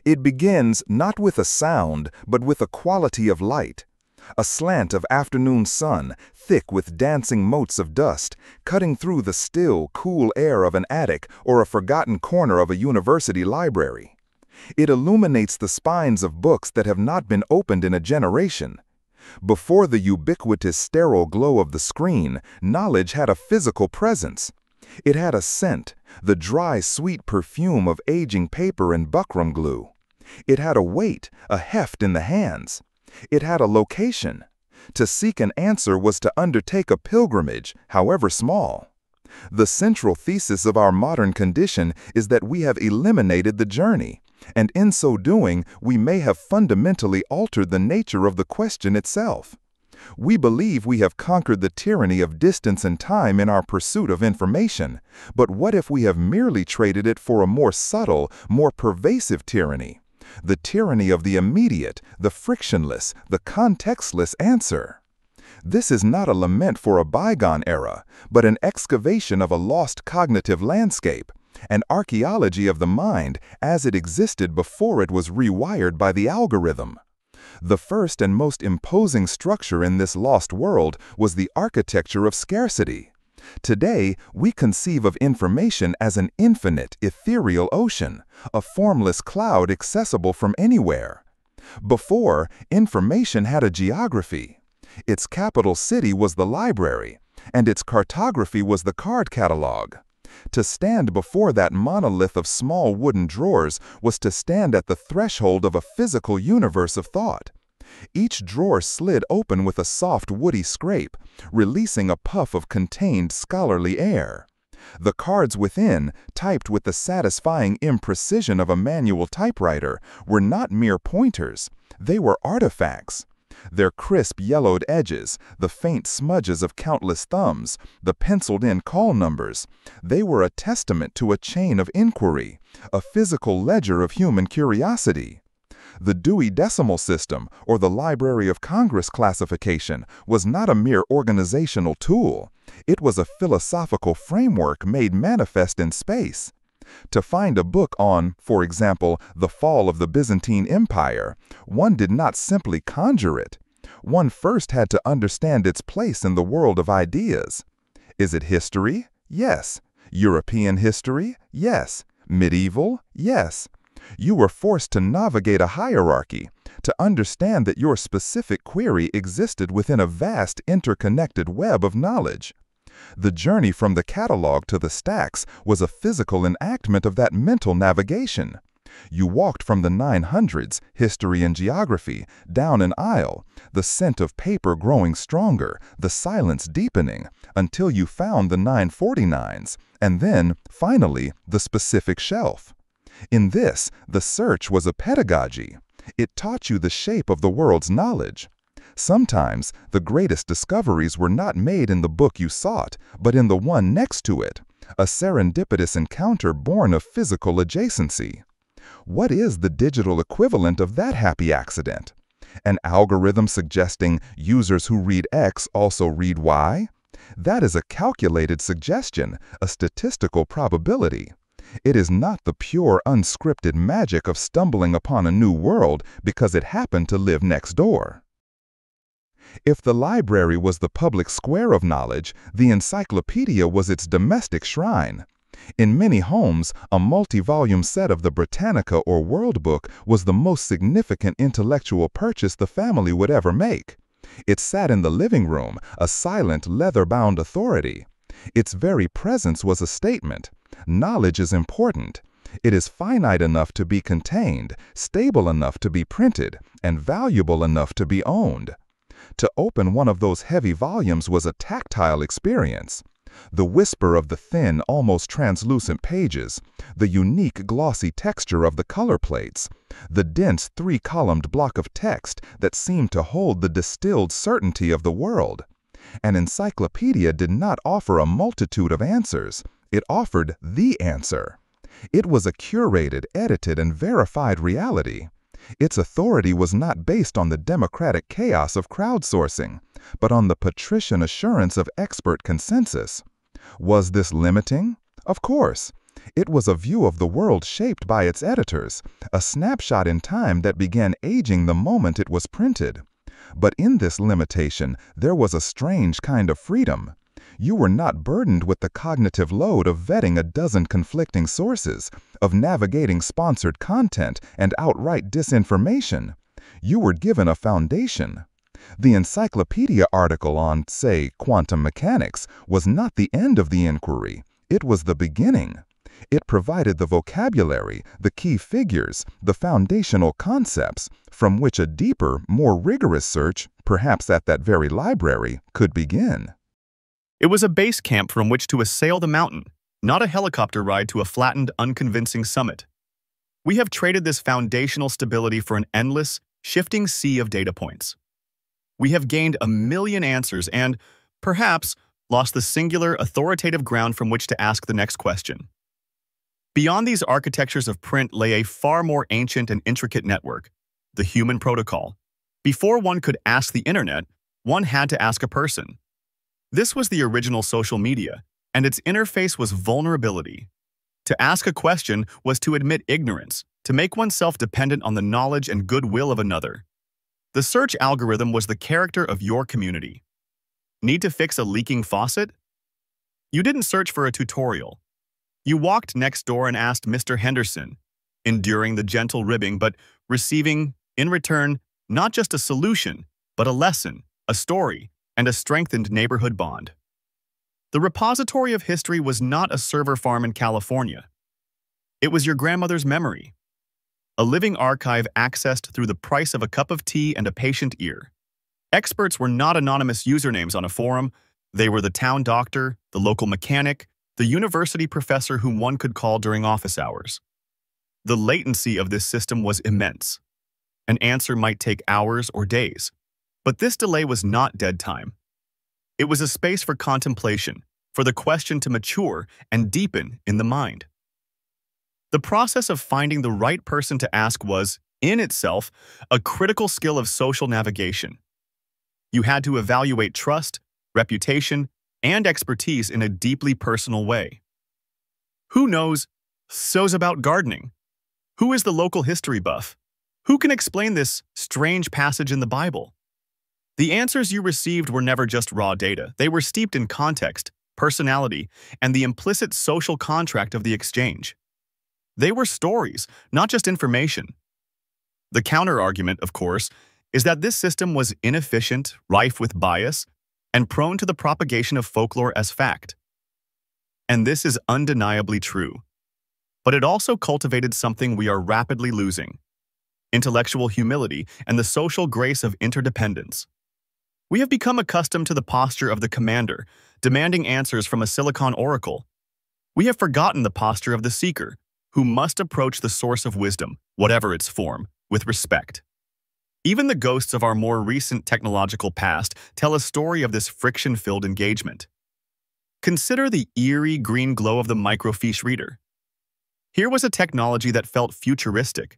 It begins not with a sound, but with a quality of light. A slant of afternoon sun, thick with dancing motes of dust, cutting through the still, cool air of an attic or a forgotten corner of a university library. It illuminates the spines of books that have not been opened in a generation. Before the ubiquitous sterile glow of the screen, knowledge had a physical presence. It had a scent, the dry, sweet perfume of aging paper and buckram glue. It had a weight, a heft in the hands. It had a location. To seek an answer was to undertake a pilgrimage, however small. The central thesis of our modern condition is that we have eliminated the journey, and in so doing, we may have fundamentally altered the nature of the question itself. We believe we have conquered the tyranny of distance and time in our pursuit of information, but what if we have merely traded it for a more subtle, more pervasive tyranny? The tyranny of the immediate, the frictionless, the contextless answer. This is not a lament for a bygone era, but an excavation of a lost cognitive landscape, an archaeology of the mind as it existed before it was rewired by the algorithm. The first and most imposing structure in this lost world was the architecture of scarcity. Today, we conceive of information as an infinite, ethereal ocean, a formless cloud accessible from anywhere. Before, information had a geography. Its capital city was the library, and its cartography was the card catalog. To stand before that monolith of small wooden drawers was to stand at the threshold of a physical universe of thought. Each drawer slid open with a soft, woody scrape, releasing a puff of contained scholarly air. The cards within, typed with the satisfying imprecision of a manual typewriter, were not mere pointers. They were artifacts. Their crisp yellowed edges, the faint smudges of countless thumbs, the penciled-in call numbers, they were a testament to a chain of inquiry, a physical ledger of human curiosity. The Dewey Decimal System, or the Library of Congress classification, was not a mere organizational tool. It was a philosophical framework made manifest in space. To find a book on, for example, the fall of the Byzantine Empire, one did not simply conjure it. One first had to understand its place in the world of ideas. Is it history? Yes. European history? Yes. Medieval? Yes. You were forced to navigate a hierarchy, to understand that your specific query existed within a vast interconnected web of knowledge. The journey from the catalog to the stacks was a physical enactment of that mental navigation. You walked from the 900s, history and geography, down an aisle, the scent of paper growing stronger, the silence deepening, until you found the 949s, and then, finally, the specific shelf. In this, the search was a pedagogy. It taught you the shape of the world's knowledge. Sometimes, the greatest discoveries were not made in the book you sought, but in the one next to it, a serendipitous encounter born of physical adjacency. What is the digital equivalent of that happy accident? An algorithm suggesting users who read X also read Y? That is a calculated suggestion, a statistical probability. It is not the pure, unscripted magic of stumbling upon a new world because it happened to live next door. If the library was the public square of knowledge, the encyclopedia was its domestic shrine. In many homes, a multi-volume set of the Britannica or World Book was the most significant intellectual purchase the family would ever make. It sat in the living room, a silent, leather-bound authority. Its very presence was a statement. Knowledge is important. It is finite enough to be contained, stable enough to be printed, and valuable enough to be owned. To open one of those heavy volumes was a tactile experience. The whisper of the thin, almost translucent pages, the unique glossy texture of the color plates, the dense three-columned block of text that seemed to hold the distilled certainty of the world. An encyclopedia did not offer a multitude of answers. It offered the answer. It was a curated, edited, and verified reality. Its authority was not based on the democratic chaos of crowdsourcing, but on the patrician assurance of expert consensus. Was this limiting? Of course. It was a view of the world shaped by its editors, a snapshot in time that began aging the moment it was printed. But in this limitation, there was a strange kind of freedom. You were not burdened with the cognitive load of vetting a dozen conflicting sources, of navigating sponsored content and outright disinformation. You were given a foundation. The encyclopedia article on, say, quantum mechanics was not the end of the inquiry. It was the beginning. It provided the vocabulary, the key figures, the foundational concepts, from which a deeper, more rigorous search, perhaps at that very library, could begin. It was a base camp from which to assail the mountain, not a helicopter ride to a flattened, unconvincing summit. We have traded this foundational stability for an endless, shifting sea of data points. We have gained a million answers and, perhaps, lost the singular, authoritative ground from which to ask the next question. Beyond these architectures of print lay a far more ancient and intricate network, the human protocol. Before one could ask the internet, one had to ask a person. This was the original social media, and its interface was vulnerability. To ask a question was to admit ignorance, to make oneself dependent on the knowledge and goodwill of another. The search algorithm was the character of your community. Need to fix a leaking faucet? You didn't search for a tutorial. You walked next door and asked Mr. Henderson, enduring the gentle ribbing but receiving, in return, not just a solution, but a lesson, a story, and a strengthened neighborhood bond. The repository of history was not a server farm in California. It was your grandmother's memory, a living archive accessed through the price of a cup of tea and a patient ear. Experts were not anonymous usernames on a forum. They were the town doctor, the local mechanic, the university professor whom one could call during office hours. The latency of this system was immense. An answer might take hours or days, but this delay was not dead time. It was a space for contemplation, for the question to mature and deepen in the mind. The process of finding the right person to ask was, in itself, a critical skill of social navigation. You had to evaluate trust, reputation, and expertise in a deeply personal way. Who knows so's about gardening? Who is the local history buff? Who can explain this strange passage in the Bible? The answers you received were never just raw data. They were steeped in context, personality, and the implicit social contract of the exchange. They were stories, not just information. The counter-argument, of course, is that this system was inefficient, rife with bias, and prone to the propagation of folklore as fact. And this is undeniably true. But it also cultivated something we are rapidly losing: intellectual humility and the social grace of interdependence. We have become accustomed to the posture of the commander, demanding answers from a silicon oracle. We have forgotten the posture of the seeker, who must approach the source of wisdom, whatever its form, with respect. Even the ghosts of our more recent technological past tell a story of this friction-filled engagement. Consider the eerie green glow of the microfiche reader. Here was a technology that felt futuristic,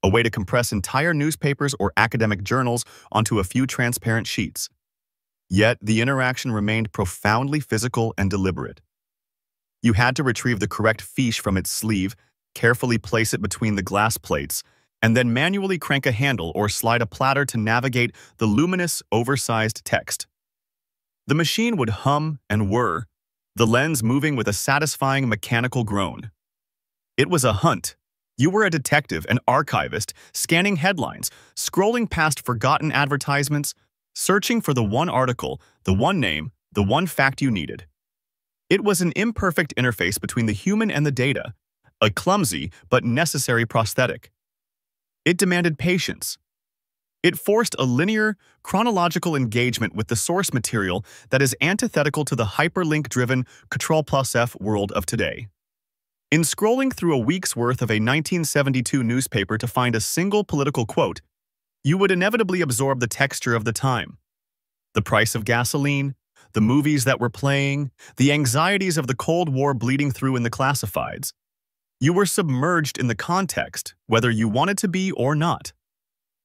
a way to compress entire newspapers or academic journals onto a few transparent sheets. Yet the interaction remained profoundly physical and deliberate. You had to retrieve the correct fiche from its sleeve, carefully place it between the glass plates, and then manually crank a handle or slide a platter to navigate the luminous, oversized text. The machine would hum and whir, the lens moving with a satisfying mechanical groan. It was a hunt. You were a detective, an archivist, scanning headlines, scrolling past forgotten advertisements, searching for the one article, the one name, the one fact you needed. It was an imperfect interface between the human and the data, a clumsy but necessary prosthetic. It demanded patience. It forced a linear, chronological engagement with the source material that is antithetical to the hyperlink-driven Ctrl+F world of today. In scrolling through a week's worth of a 1972 newspaper to find a single political quote, you would inevitably absorb the texture of the time. The price of gasoline, the movies that were playing, the anxieties of the Cold War bleeding through in the classifieds. You were submerged in the context, whether you wanted to be or not.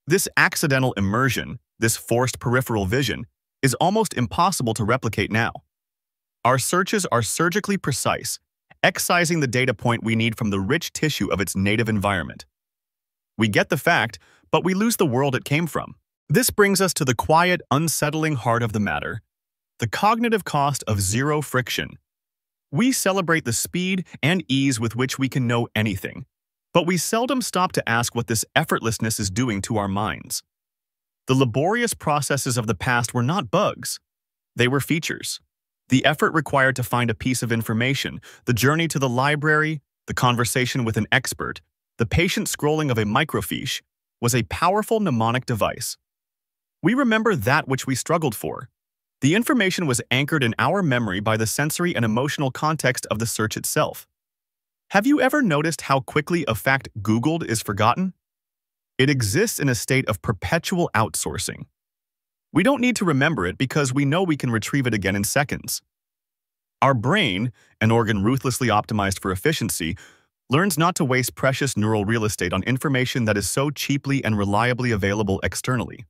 This accidental immersion, this forced peripheral vision, is almost impossible to replicate now. Our searches are surgically precise, excising the data point we need from the rich tissue of its native environment. We get the fact, but we lose the world it came from. This brings us to the quiet, unsettling heart of the matter, the cognitive cost of zero friction. We celebrate the speed and ease with which we can know anything, but we seldom stop to ask what this effortlessness is doing to our minds. The laborious processes of the past were not bugs. They were features. The effort required to find a piece of information, the journey to the library, the conversation with an expert, the patient scrolling of a microfiche, was a powerful mnemonic device. We remember that which we struggled for. The information was anchored in our memory by the sensory and emotional context of the search itself. Have you ever noticed how quickly a fact Googled is forgotten? It exists in a state of perpetual outsourcing. We don't need to remember it because we know we can retrieve it again in seconds. Our brain, an organ ruthlessly optimized for efficiency, learns not to waste precious neural real estate on information that is so cheaply and reliably available externally.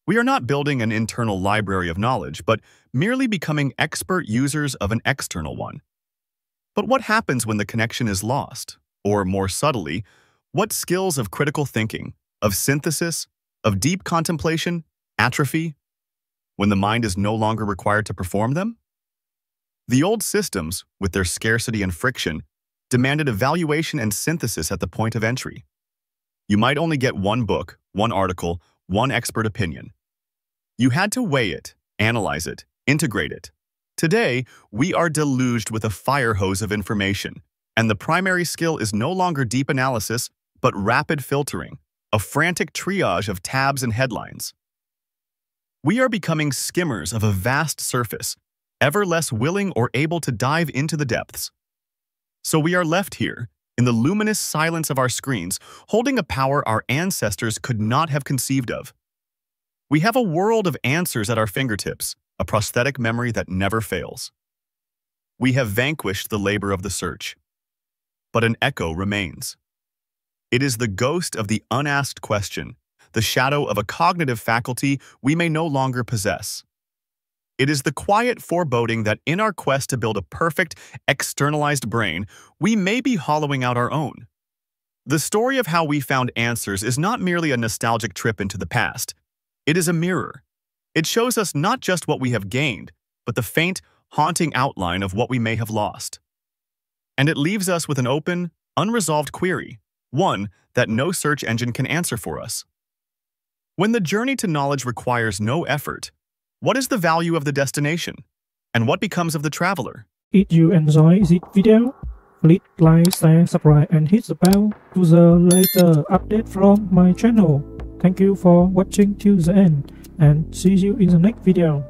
We are not building an internal library of knowledge, but merely becoming expert users of an external one. But what happens when the connection is lost? Or more subtly, what skills of critical thinking, of synthesis, of deep contemplation, atrophy when the mind is no longer required to perform them? The old systems, with their scarcity and friction, demanded evaluation and synthesis at the point of entry. You might only get one book, one article, one expert opinion. You had to weigh it, analyze it, integrate it. Today, we are deluged with a fire hose of information, and the primary skill is no longer deep analysis, but rapid filtering, a frantic triage of tabs and headlines. We are becoming skimmers of a vast surface, ever less willing or able to dive into the depths. So we are left here, in the luminous silence of our screens, holding a power our ancestors could not have conceived of. We have a world of answers at our fingertips, a prosthetic memory that never fails. We have vanquished the labor of the search, but an echo remains. It is the ghost of the unasked question, the shadow of a cognitive faculty we may no longer possess. It is the quiet foreboding that in our quest to build a perfect, externalized brain, we may be hollowing out our own. The story of how we found answers is not merely a nostalgic trip into the past. It is a mirror. It shows us not just what we have gained, but the faint, haunting outline of what we may have lost. And it leaves us with an open, unresolved query, one that no search engine can answer for us. When the journey to knowledge requires no effort, what is the value of the destination? And what becomes of the traveler? If you enjoy this video, please like, share, subscribe and hit the bell to the later update from my channel. Thank you for watching till the end and see you in the next video.